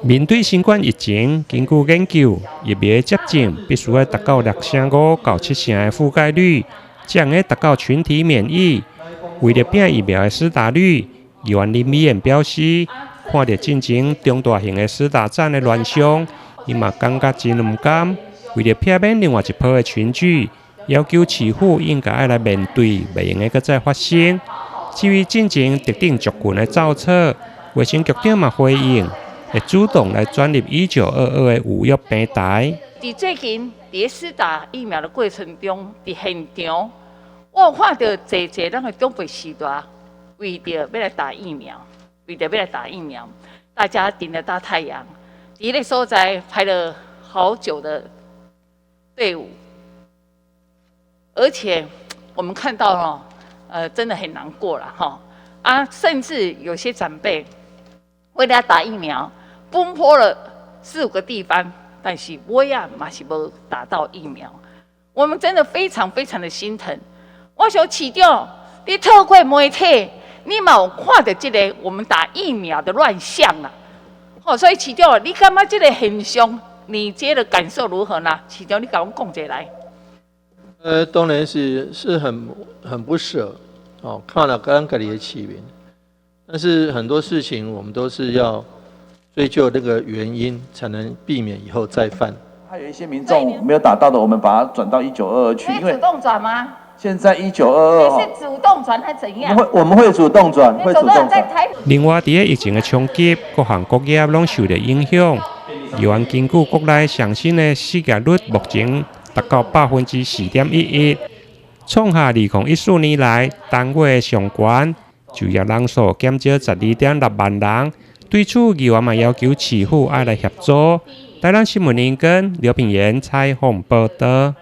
面对新冠疫情，根据研究，疫苗接种必须要达到6.5%到7%的覆盖率，才能达到群体免疫。为了拼疫苗的施打率，议员林美燕表示，看到进前中大型的施打站的乱象，伊嘛感觉真唔甘。为了避免另外一波的群聚，要求市府应该要来面对，袂用的再发生。至于进前特定族群的造册，卫生局长嘛回应。会主动来转入1922的预约平台。伫最近伫施打疫苗的过程中，伫现场，我有看到侪咱的长辈时代，为着要来打疫苗，大家顶着大太阳，伫那所在排了好久的队伍，而且我们看到真的很难过了哈甚至有些长辈为了打疫苗。奔波了4、5个地方，但是我也嘛是无打到疫苗，我们真的非常非常的心疼。我想市长，你透过媒体，你嘛有看到这个我们打疫苗的乱象啦。所以市长，你感觉这个现象，你这个感受如何呢？市长，你跟我讲一来。当然是很不舍看了刚刚的起源，但是很多事情我们都是要。追究这个原因，才能避免以后再犯。还有一些民众没有打到的，我们把它转到1922去。因为主动转吗？现在1922你是主动转还是怎样？我们会主动转，会主动转。另外，在疫情的冲击，各行各业拢受到影响。议员根据国内上新的失业率，目前达到4.11%，创下2014年来单月上悬，就业人数减少12.6万人。对此，议员嘛要求市府爱来协助。台南新闻联跟刘品言采访报道。